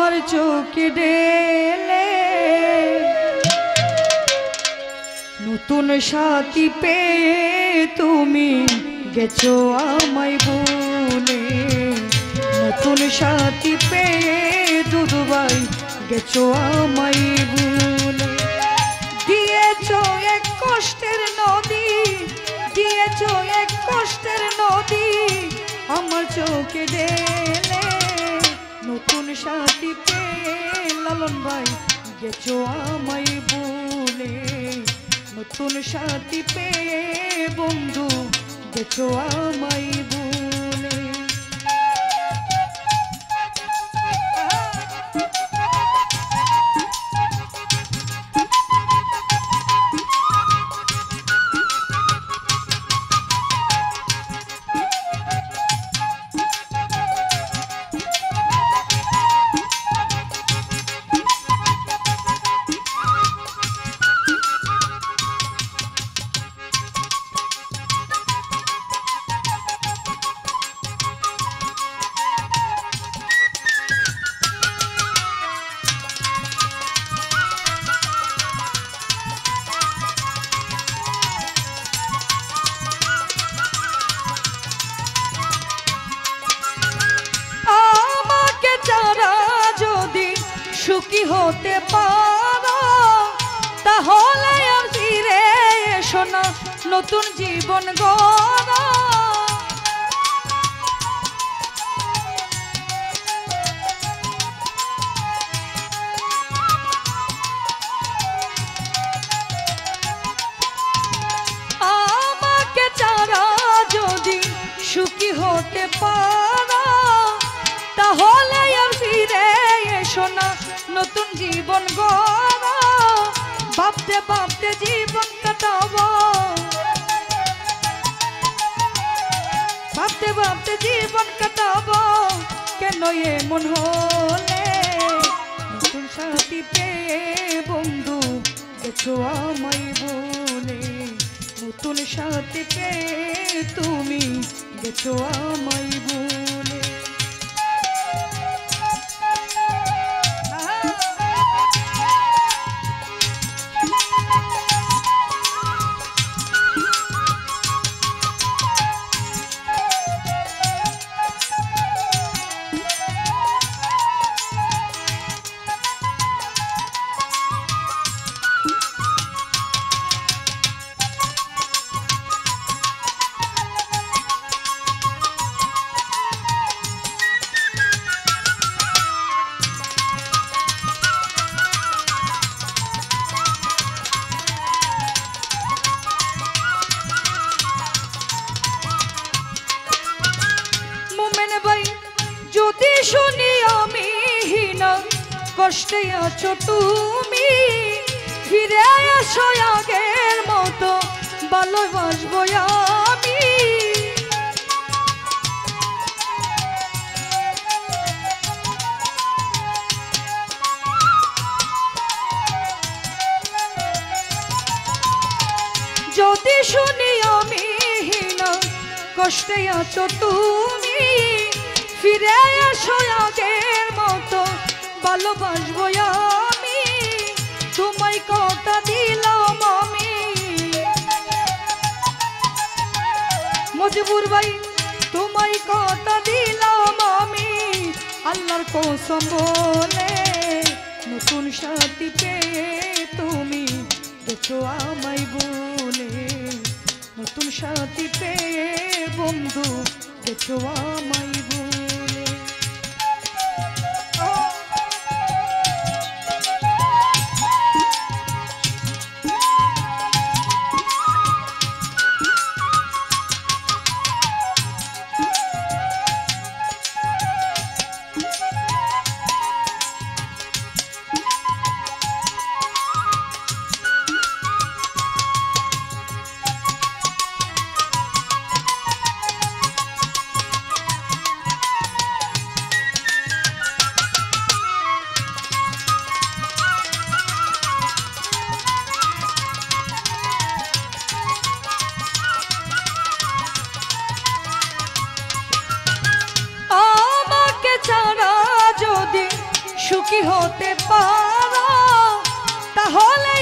আমার চোখে ঢেলে নতুন সাথী পেয়ে তুমি গেছো আমায় ভুলে, নতুন সাথী পেয়ে দুদুভাই গেছো আমায় ভুলে। দিয়েছো এক কষ্টের নদী, দিয়েছো এক কষ্টের নদী আমার চোখে ঢেলে নতুন সাথী পেয়ে লালন ভাই গেছো আমায় ভুলে, নতুন সাথী পেয়ে বন্ধু গেছো আমায় ভুলে। সুখী হতে পারো তাহলে আর ফিরে এসো না, নতুন জীবন গড়ো। আমাকে ছাড়া যদি সুখী হতে পারো তাহলে আর ফিরে এসো না, নতুন জীবন গড়ো। ভাবতে ভাবতে জীবন কাটাবো, ভাবতে ভাবতে জীবন কাটাবো, কেন এমন হলে? নতুন সাথী পেয়ে বন্ধু গেছো আমায় ভুলে, নতুন সাথী পেয়ে তুমি গেছো আমায় ভুলে। যদি শুনি আমি হীনা কষ্টে আছো তুমি, ফিরে আসো আগের মতো ভালোবাসবো আমি। যদি শুনি আমি হীনা কষ্টে আছো তুমি, ফিরে আসো আগের মতো ভালোবাসবো আমি। তোমায় কথা দিলাম আমি মজবুর ভাই, তোমায় কথা দিলাম আমি আল্লাহর কসম বলে, নতুন সাথী পেয়ে তুমি গেছো আমায় ভুলে, নতুন সাথী পেয়ে বন্ধু গেছো আমায় ভুলে।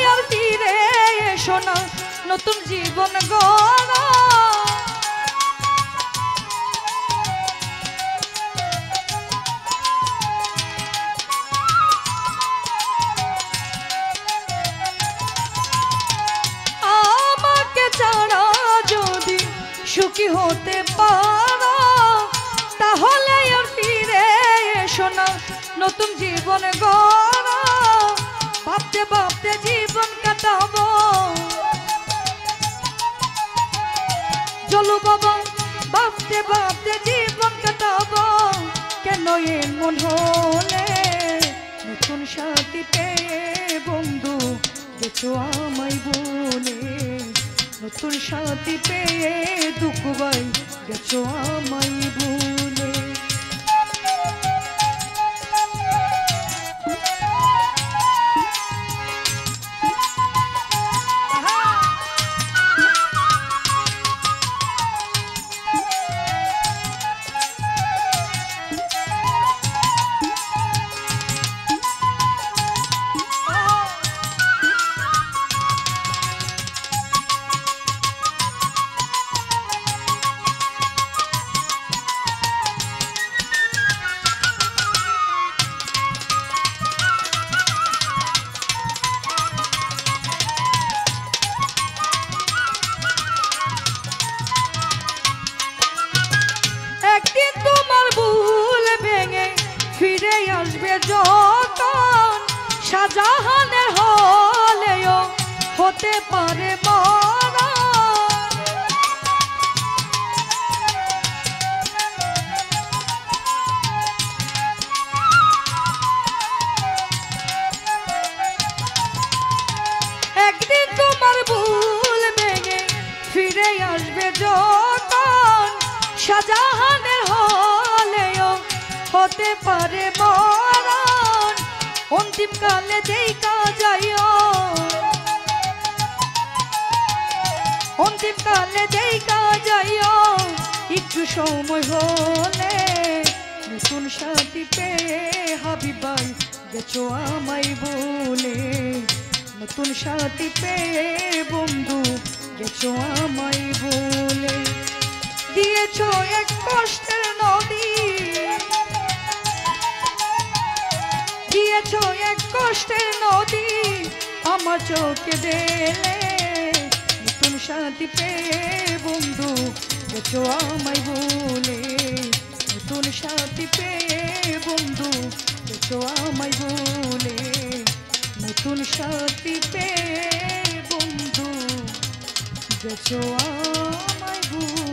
আর ফিরে এসো না নতুন জীবন গড়া আমাকে ছাড়া যদি সুখী হতে পারো তাহলে আর ফিরে এসো না নতুন জীবন গড়া ভাবতে ভাবতে জীবন কাটাবো চলো বাবা ভাবতে ভাবতে জীবন কাটাবো কেন এমন হলে নতুন সাথী পেয়ে বন্ধু গেছো আমায় বলে নতুন সাথী পেয়ে দুঃখ ভাই গেছো আমায় বলে একদিন তোমার ভুল ভেঙে ফিরে আসবে যখন শাহজাহানের হলেও হতে পারে মরা একদিন তোমার ভুল ভেঙে ফিরে আসবে যখন শাহজাহানের হলেও হতে পারে মরণ অন্তিম কালে দেখা যাইও অন্তিম কালে দেখা যাইও একটু সময় হলে নতুন সাথী পেয়ে হাবিব ভাই গেছো আমায় বলে নতুন সাথী পেয়ে বন্ধু গেছো আমায় বলে দিয়েছো এক কষ্টের নদী দিয়েছো এক কষ্টের নদী আমার চোখে দেলে নতুন সাথী পেয়ে বন্ধু গেছো আমায় বলে নতুন সাথী পেয়ে বন্ধু গেছো আমায় বলে নতুন সাথী পেয়ে বন্ধু গেছো আমায় বলে